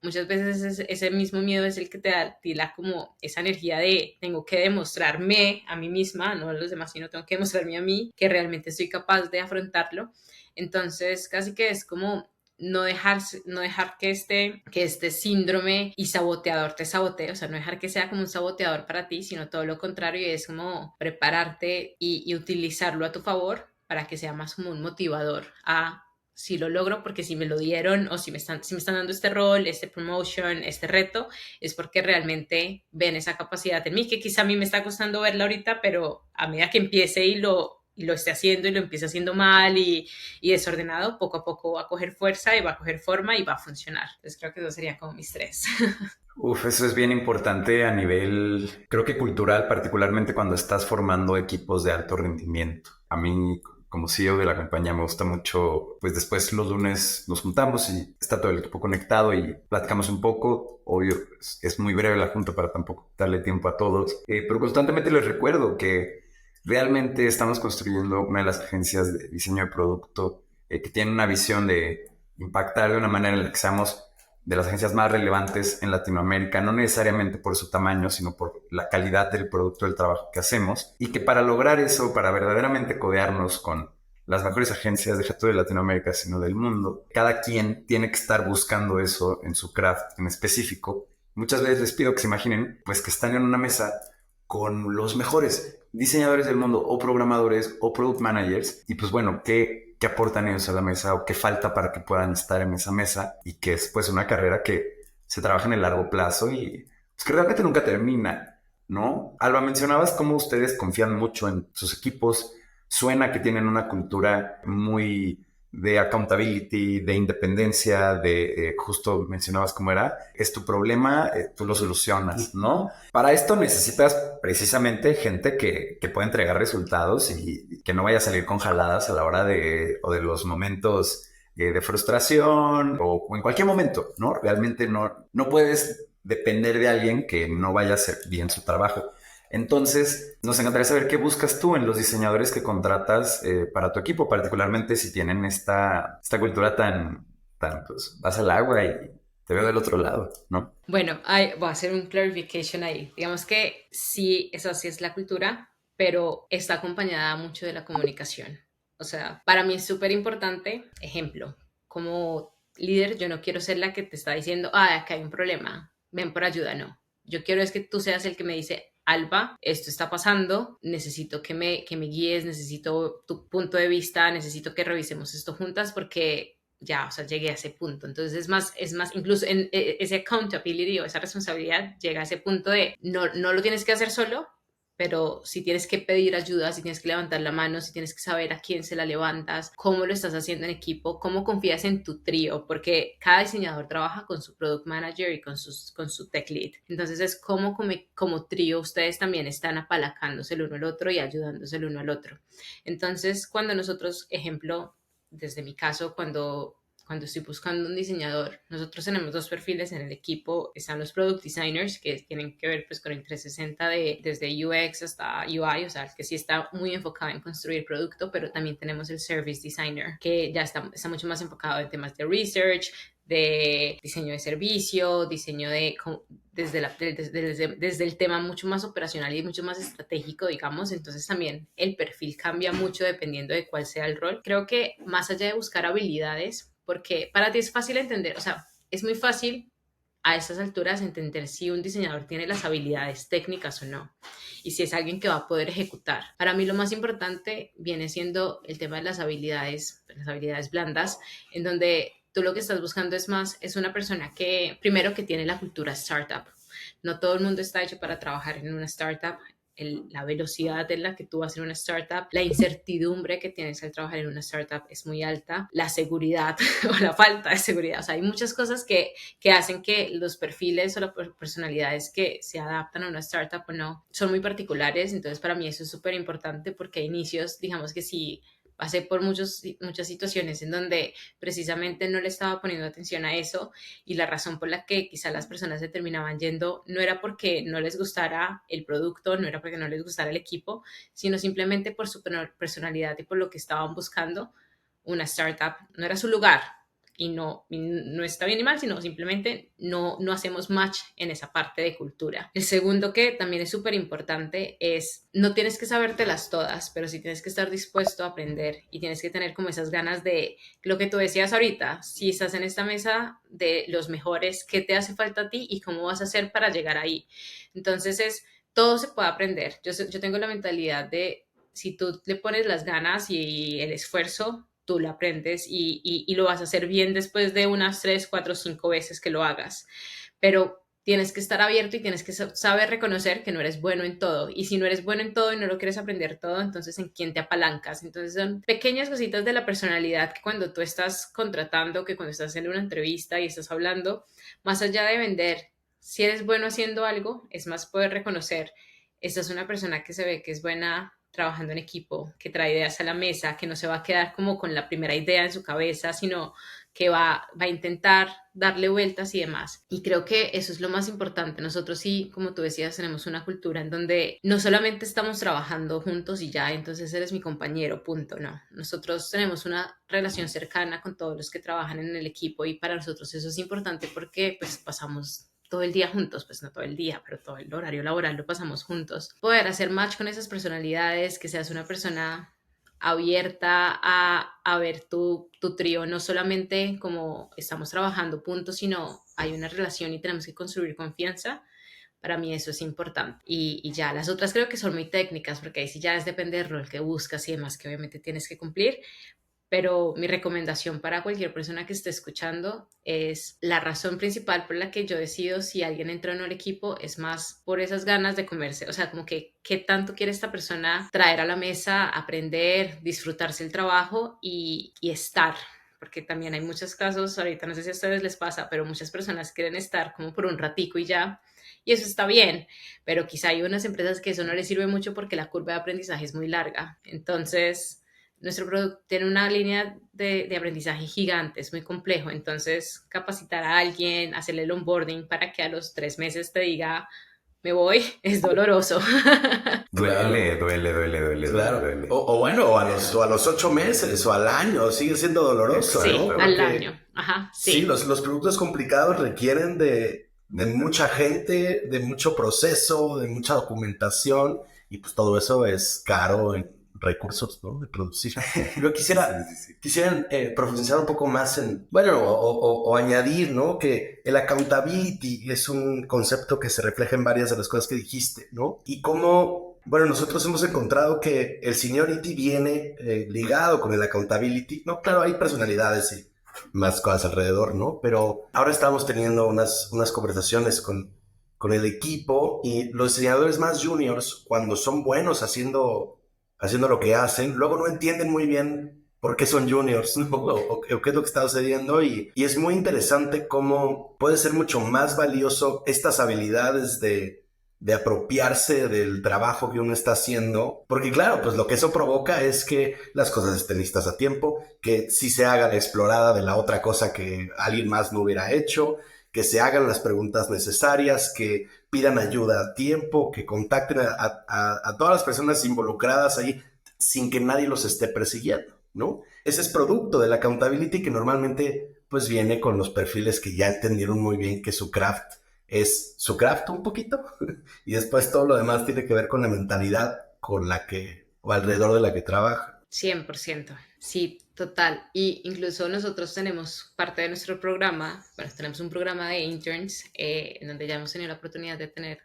S1: Muchas veces ese mismo miedo es el que te da como esa energía de tengo que demostrarme a mí misma, no a los demás, sino tengo que demostrarme a mí que realmente soy capaz de afrontarlo. Entonces, casi que es como no dejar que este síndrome y saboteador te sabotee, o sea, no dejar que sea como un saboteador para ti, sino todo lo contrario, es como prepararte y utilizarlo a tu favor para que sea más como un motivador a si lo logro, porque si me lo dieron o si me están dando este rol, este promotion, este reto, es porque realmente ven esa capacidad en mí, que quizá a mí me está costando verla ahorita, pero a medida que empiece y lo esté haciendo y lo empiece haciendo mal y desordenado, poco a poco va a coger fuerza y va a coger forma y va a funcionar. Entonces creo que eso sería como mis tres.
S2: Uf, eso es bien importante a nivel, creo que cultural, particularmente cuando estás formando equipos de alto rendimiento. A mí, como CEO de la compañía, me gusta mucho, pues después los lunes nos juntamos y está todo el equipo conectado y platicamos un poco. Obvio, es muy breve la junta para tampoco darle tiempo a todos, pero constantemente les recuerdo que realmente estamos construyendo una de las agencias de diseño de producto que tiene una visión de impactar de una manera en la que seamos de las agencias más relevantes en Latinoamérica, no necesariamente por su tamaño, sino por la calidad del producto, del trabajo que hacemos, y que para lograr eso, para verdaderamente codearnos con las mejores agencias, deja todo de Latinoamérica, sino del mundo, cada quien tiene que estar buscando eso en su craft en específico. Muchas veces les pido que se imaginen, pues que están en una mesa con los mejores diseñadores del mundo o programadores o product managers y pues bueno, ¿qué aportan ellos a la mesa o qué falta para que puedan estar en esa mesa? Y que es pues una carrera que se trabaja en el largo plazo y pues que realmente nunca termina, ¿no? Alba, mencionabas cómo ustedes confían mucho en sus equipos. Suena que tienen una cultura muy de accountability, de independencia, de justo mencionabas cómo era, es tu problema, tú lo solucionas, ¿no? Para esto necesitas precisamente gente que pueda entregar resultados y que no vaya a salir con jaladas a la hora o de los momentos de frustración o en cualquier momento, ¿no? Realmente no puedes depender de alguien que no vaya a hacer bien su trabajo. Entonces, nos encantaría saber qué buscas tú en los diseñadores que contratas para tu equipo, particularmente si tienen esta cultura pues, vas al agua y te veo del otro lado, ¿no?
S1: Bueno, voy a hacer un clarification ahí. Digamos que sí, eso sí es la cultura, pero está acompañada mucho de la comunicación. O sea, para mí es súper importante, ejemplo, como líder, yo no quiero ser la que te está diciendo, acá hay un problema, ven por ayuda, no. Yo quiero es que tú seas el que me dice, Alba, esto está pasando, necesito que me guíes, necesito tu punto de vista, necesito que revisemos esto juntas porque ya, o sea, llegué a ese punto. Entonces es más, incluso en ese accountability o esa responsabilidad llega a ese punto de no lo tienes que hacer solo, pero si tienes que pedir ayuda, si tienes que levantar la mano, si tienes que saber a quién se la levantas, cómo lo estás haciendo en equipo, cómo confías en tu trío, porque cada diseñador trabaja con su product manager y con su tech lead. Entonces es como trío ustedes también están apalancándose el uno al otro y ayudándose el uno al otro. Entonces cuando nosotros, ejemplo, desde mi caso, cuando cuando estoy buscando un diseñador, nosotros tenemos dos perfiles en el equipo. Están los product designers, que tienen que ver pues con el 360 desde UX hasta UI, o sea, el que sí está muy enfocado en construir producto, pero también tenemos el service designer, que ya está mucho más enfocado en temas de research, de diseño de servicio, diseño desde el tema mucho más operacional y mucho más estratégico, digamos. Entonces también el perfil cambia mucho dependiendo de cuál sea el rol. Creo que más allá de buscar habilidades, porque para ti es fácil entender, o sea, es muy fácil a estas alturas entender si un diseñador tiene las habilidades técnicas o no, y si es alguien que va a poder ejecutar. Para mí lo más importante viene siendo el tema de las habilidades blandas, en donde tú lo que estás buscando es una persona que, primero, que tiene la cultura startup. No todo el mundo está hecho para trabajar en una startup. La velocidad en la que tú vas en una startup, la incertidumbre que tienes al trabajar en una startup es muy alta, la seguridad o la falta de seguridad. O sea, hay muchas cosas que hacen que los perfiles o las personalidades que se adaptan a una startup o no son muy particulares. Entonces, para mí eso es súper importante, porque a inicios, digamos que sí, pasé por muchas situaciones en donde precisamente no le estaba poniendo atención a eso, y la razón por la que quizá las personas se terminaban yendo no era porque no les gustara el producto, no era porque no les gustara el equipo, sino simplemente por su personalidad y por lo que estaban buscando. Una startup no era su lugar, y no está bien ni mal, sino simplemente no hacemos match en esa parte de cultura. El segundo, que también es súper importante, es no tienes que sabértelas todas, pero sí tienes que estar dispuesto a aprender, y tienes que tener como esas ganas de lo que tú decías ahorita. Si estás en esta mesa de los mejores, ¿qué te hace falta a ti y cómo vas a hacer para llegar ahí? Entonces todo se puede aprender. Yo tengo la mentalidad de, si tú le pones las ganas y el esfuerzo, tú lo aprendes y lo vas a hacer bien después de unas 3, 4, 5 veces que lo hagas. Pero tienes que estar abierto y tienes que saber reconocer que no eres bueno en todo. Y si no eres bueno en todo y no lo quieres aprender todo, entonces ¿en quién te apalancas? Entonces son pequeñas cositas de la personalidad que cuando tú estás contratando, que cuando estás en una entrevista y estás hablando, más allá de vender, si eres bueno haciendo algo, es más poder reconocer: esta es una persona que se ve que es buena trabajando en equipo, que trae ideas a la mesa, que no se va a quedar como con la primera idea en su cabeza, sino que va a intentar darle vueltas y demás. Y creo que eso es lo más importante. Nosotros sí, como tú decías, tenemos una cultura en donde no solamente estamos trabajando juntos y ya, entonces eres mi compañero, punto, no. Nosotros tenemos una relación cercana con todos los que trabajan en el equipo, y para nosotros eso es importante porque pues pasamos todo el día juntos, pues no todo el día, pero todo el horario laboral lo pasamos juntos. Poder hacer match con esas personalidades, que seas una persona abierta a ver tu trío, no solamente como estamos trabajando, punto, sino hay una relación y tenemos que construir confianza. Para mí eso es importante. Y ya, las otras creo que son muy técnicas, porque ahí sí ya es depende del rol que buscas y demás, que obviamente tienes que cumplir. Pero mi recomendación para cualquier persona que esté escuchando es: la razón principal por la que yo decido si alguien entra o no al equipo es más por esas ganas de comerse, o sea, como que qué tanto quiere esta persona traer a la mesa, aprender, disfrutarse el trabajo y estar. Porque también hay muchos casos, ahorita no sé si a ustedes les pasa, pero muchas personas quieren estar como por un ratico y ya, y eso está bien, pero quizá hay unas empresas que eso no les sirve mucho porque la curva de aprendizaje es muy larga. Entonces nuestro producto tiene una línea de aprendizaje gigante, es muy complejo. Entonces, capacitar a alguien, hacerle el onboarding para que a los 3 meses te diga me voy, es doloroso.
S2: Duele.
S4: Claro.
S2: Duele.
S4: O bueno, o a los 8 meses o al año, sigue siendo doloroso,
S1: Sí,
S4: ¿no?
S1: al año. Ajá, sí.
S4: Sí, los productos complicados requieren de mucha gente, de mucho proceso, de mucha documentación, y pues todo eso es caro en recursos, ¿no? De producir. Yo quisiera profundizar un poco más en, bueno, o añadir, ¿no? Que el accountability es un concepto que se refleja en varias de las cosas que dijiste, ¿no? Y cómo, bueno, nosotros hemos encontrado que el seniority viene ligado con el accountability, ¿no? Claro, hay personalidades y más cosas alrededor, ¿no? Pero ahora estamos teniendo unas conversaciones con el equipo, y los diseñadores más juniors, cuando son buenos haciendo lo que hacen, luego no entienden muy bien por qué son juniors, ¿no? o qué es lo que está sucediendo, y es muy interesante cómo puede ser mucho más valioso estas habilidades de de apropiarse del trabajo que uno está haciendo, porque claro, pues lo que eso provoca es que las cosas estén listas a tiempo, que sí se haga la explorada de la otra cosa que alguien más no hubiera hecho, que se hagan las preguntas necesarias, que pidan ayuda a tiempo, que contacten a todas las personas involucradas ahí sin que nadie los esté persiguiendo, ¿no? Ese es producto de la accountability que normalmente pues viene con los perfiles que ya entendieron muy bien que su craft es su craft un poquito y después todo lo demás tiene que ver con la mentalidad con la que o alrededor de la que trabaja.
S1: 100%, sí, total. Y incluso nosotros tenemos parte de nuestro programa, bueno, tenemos un programa de interns en donde ya hemos tenido la oportunidad de tener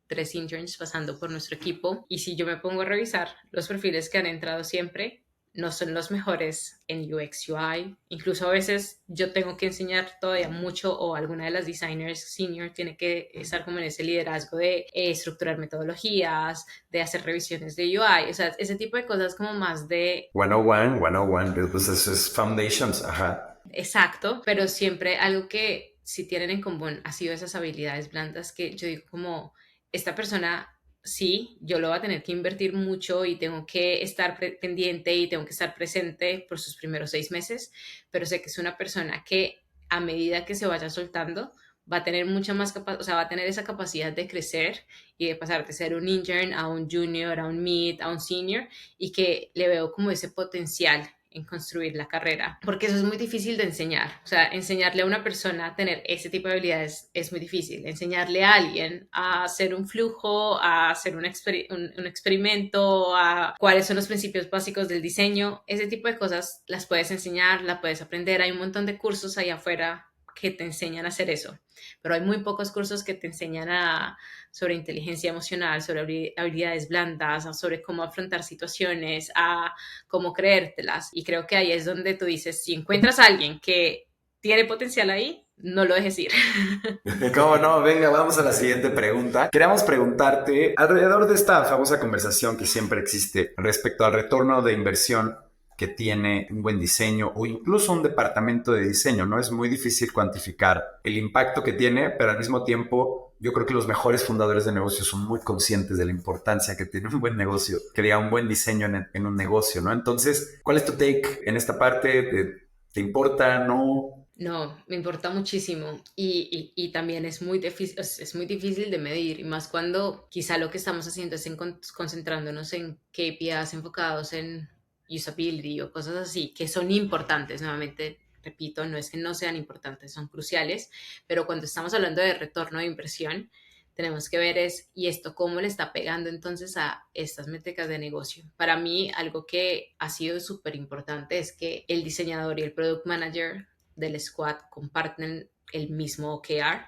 S1: 3 interns pasando por nuestro equipo. Y si yo me pongo a revisar los perfiles que han entrado siempre, no son los mejores en UX UI. Incluso a veces yo tengo que enseñar todavía mucho o alguna de las designers senior tiene que estar como en ese liderazgo de estructurar metodologías, de hacer revisiones de UI, o sea, ese tipo de cosas como más de...
S2: 101, 101, pues eso es foundations, ajá.
S1: Exacto, pero siempre algo que sí tienen en común ha sido esas habilidades blandas que yo digo como esta persona, sí, yo lo voy a tener que invertir mucho y tengo que estar pendiente y tengo que estar presente por sus primeros 6 meses, pero sé que es una persona que a medida que se vaya soltando va a tener mucha más capacidad, o sea, va a tener esa capacidad de crecer y de pasar de ser un intern a un junior, a un mid, a un senior y que le veo como ese potencial en construir la carrera, porque eso es muy difícil de enseñar, o sea, enseñarle a una persona a tener ese tipo de habilidades es muy difícil, enseñarle a alguien a hacer un flujo, a hacer un experimento, a cuáles son los principios básicos del diseño, ese tipo de cosas las puedes enseñar, las puedes aprender, hay un montón de cursos allá afuera que te enseñan a hacer eso, pero hay muy pocos cursos que te enseñan sobre inteligencia emocional, sobre habilidades blandas, sobre cómo afrontar situaciones, a cómo creértelas. Y creo que ahí es donde tú dices, si encuentras a alguien que tiene potencial ahí, no lo dejes ir.
S2: ¿Cómo no? Venga, vamos a la siguiente pregunta. Queríamos preguntarte, alrededor de esta famosa conversación que siempre existe respecto al retorno de inversión que tiene un buen diseño o incluso un departamento de diseño, ¿no? Es muy difícil cuantificar el impacto que tiene, pero al mismo tiempo yo creo que los mejores fundadores de negocios son muy conscientes de la importancia que tiene un buen negocio, que diga un buen diseño en un negocio, ¿no? Entonces, ¿cuál es tu take en esta parte? ¿Te importa? ¿No?
S1: No, me importa muchísimo y también es muy difícil de medir y más cuando quizá lo que estamos haciendo es concentrándonos en KPIs enfocados en usability o cosas así que son importantes. Nuevamente, repito, no es que no sean importantes, son cruciales, pero cuando estamos hablando de retorno de inversión, tenemos que ver y esto cómo le está pegando entonces a estas métricas de negocio. Para mí, algo que ha sido súper importante es que el diseñador y el product manager del squad comparten el mismo OKR.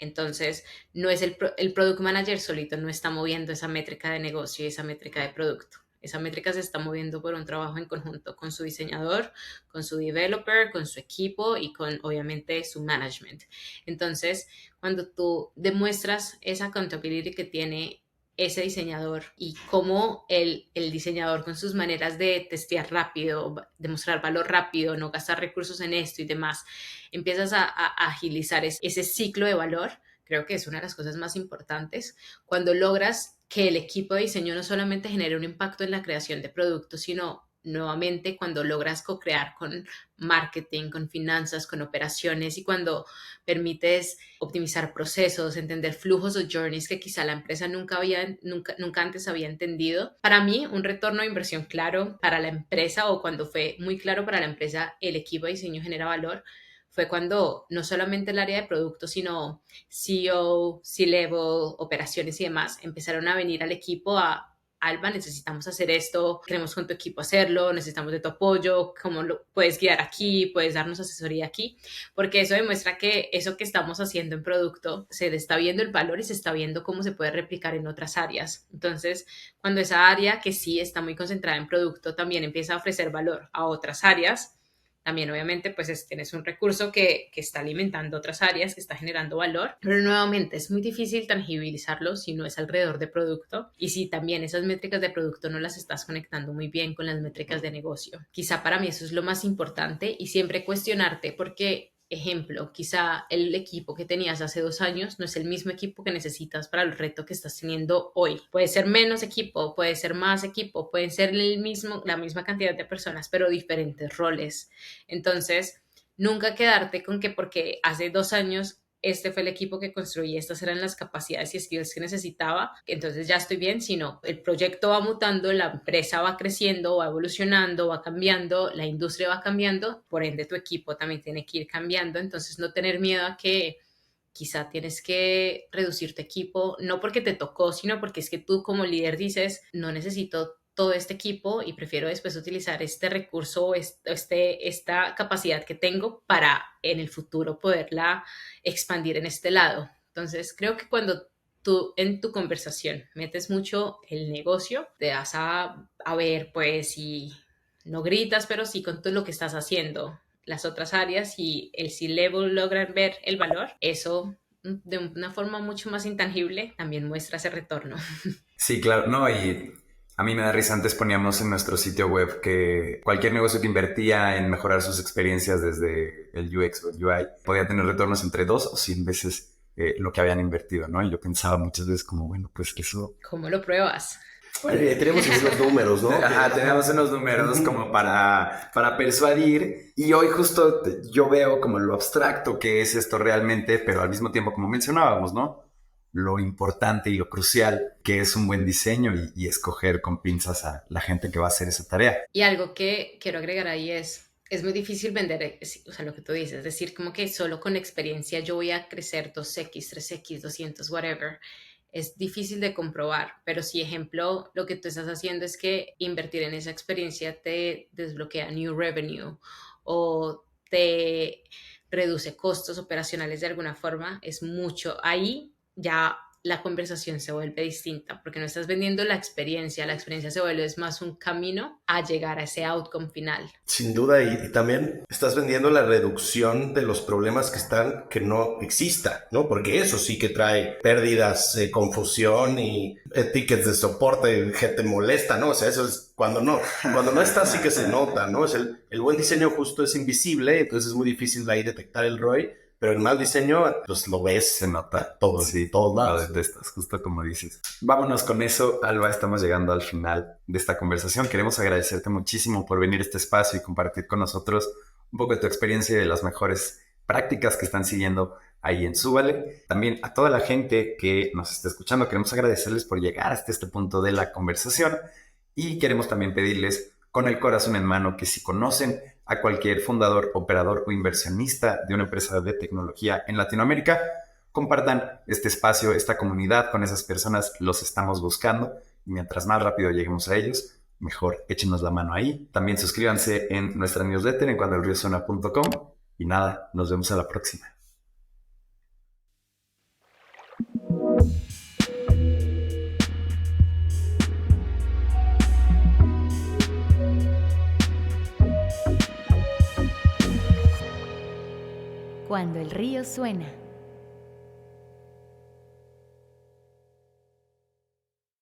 S1: Entonces, no es el product manager solito, no está moviendo esa métrica de negocio y esa métrica de producto. Esa métrica se está moviendo por un trabajo en conjunto con su diseñador, con su developer, con su equipo y con, obviamente, su management. Entonces, cuando tú demuestras esa accountability que tiene ese diseñador y cómo el diseñador con sus maneras de testear rápido, demostrar valor rápido, no gastar recursos en esto y demás, empiezas a agilizar ese ciclo de valor, creo que es una de las cosas más importantes. Cuando logras que el equipo de diseño no solamente genere un impacto en la creación de productos, sino nuevamente cuando logras co-crear con marketing, con finanzas, con operaciones y cuando permites optimizar procesos, entender flujos o journeys que quizá la empresa nunca antes había entendido. Para mí, un retorno de inversión claro para la empresa o cuando fue muy claro para la empresa, el equipo de diseño genera valor, fue cuando no solamente el área de producto, sino CEO, C-Level, operaciones y demás, empezaron a venir al equipo Alba, necesitamos hacer esto, queremos con tu equipo hacerlo, necesitamos de tu apoyo, cómo lo puedes guiar aquí, puedes darnos asesoría aquí, porque eso demuestra que eso que estamos haciendo en producto se está viendo el valor y se está viendo cómo se puede replicar en otras áreas. Entonces, cuando esa área que sí está muy concentrada en producto también empieza a ofrecer valor a otras áreas, también obviamente pues tienes un recurso que está alimentando otras áreas, que está generando valor, pero nuevamente es muy difícil tangibilizarlo si no es alrededor de producto y si también esas métricas de producto no las estás conectando muy bien con las métricas de negocio. Quizá para mí eso es lo más importante y siempre cuestionarte porque ejemplo, quizá el equipo que tenías hace 2 años no es el mismo equipo que necesitas para el reto que estás teniendo hoy. Puede ser menos equipo, puede ser más equipo, pueden ser la misma cantidad de personas, pero diferentes roles. Entonces, nunca quedarte con que porque hace 2 años este fue el equipo que construí, estas eran las capacidades y skills que necesitaba, entonces ya estoy bien, sino el proyecto va mutando, la empresa va creciendo, va evolucionando, va cambiando, la industria va cambiando, por ende tu equipo también tiene que ir cambiando, entonces no tener miedo a que quizá tienes que reducir tu equipo, no porque te tocó, sino porque es que tú como líder dices, no necesito todo este equipo y prefiero después utilizar este recurso, esta capacidad que tengo para en el futuro poderla expandir en este lado. Entonces, creo que cuando tú en tu conversación metes mucho el negocio, te das a ver, pues, y no gritas, pero sí con todo lo que estás haciendo, las otras áreas y el C-Level logran ver el valor, eso de una forma mucho más intangible también muestra ese retorno.
S2: Sí, claro, no, y a mí me da risa, antes poníamos en nuestro sitio web que cualquier negocio que invertía en mejorar sus experiencias desde el UX o el UI podía tener retornos entre 2 o 100 veces lo que habían invertido, ¿no? Y yo pensaba muchas veces como, bueno, pues eso...
S1: ¿Cómo lo pruebas?
S4: Bueno, tenemos unos números, ¿no?
S2: Ajá, teníamos unos números como para persuadir y hoy justo yo veo como lo abstracto que es esto realmente, pero al mismo tiempo, como mencionábamos, ¿no? Lo importante y lo crucial que es un buen diseño y escoger con pinzas a la gente que va a hacer esa tarea.
S1: Y algo que quiero agregar ahí es muy difícil vender, o sea, lo que tú dices, es decir, como que solo con experiencia yo voy a crecer 2X, 3X, 200, whatever. Es difícil de comprobar, pero si, ejemplo, lo que tú estás haciendo es que invertir en esa experiencia te desbloquea new revenue o te reduce costos operacionales de alguna forma, es mucho. Ahí ya la conversación se vuelve distinta porque no estás vendiendo la experiencia se vuelve es más un camino a llegar a ese outcome final.
S4: Sin duda, y también estás vendiendo la reducción de los problemas que no exista, ¿no? Porque eso sí que trae pérdidas, confusión y tickets de soporte, gente molesta, ¿no? O sea, eso es cuando no está, sí que se nota, ¿no? Es el buen diseño justo es invisible, entonces es muy difícil de ahí detectar el ROI. Pero el mal diseño, pues lo ves, se nota todo, sí, todos lados.
S2: Lo detestas, justo como dices. Vámonos con eso, Alba, estamos llegando al final de esta conversación. Queremos agradecerte muchísimo por venir a este espacio y compartir con nosotros un poco de tu experiencia y de las mejores prácticas que están siguiendo ahí en Súbale. También a toda la gente que nos está escuchando, queremos agradecerles por llegar hasta este punto de la conversación y queremos también pedirles con el corazón en mano que si conocen a cualquier fundador, operador o inversionista de una empresa de tecnología en Latinoamérica, compartan este espacio, esta comunidad con esas personas, los estamos buscando y mientras más rápido lleguemos a ellos, mejor échenos la mano ahí. También suscríbanse en nuestra newsletter en cuandoelriosuena.com y nada, nos vemos a la próxima.
S3: Cuando el río suena.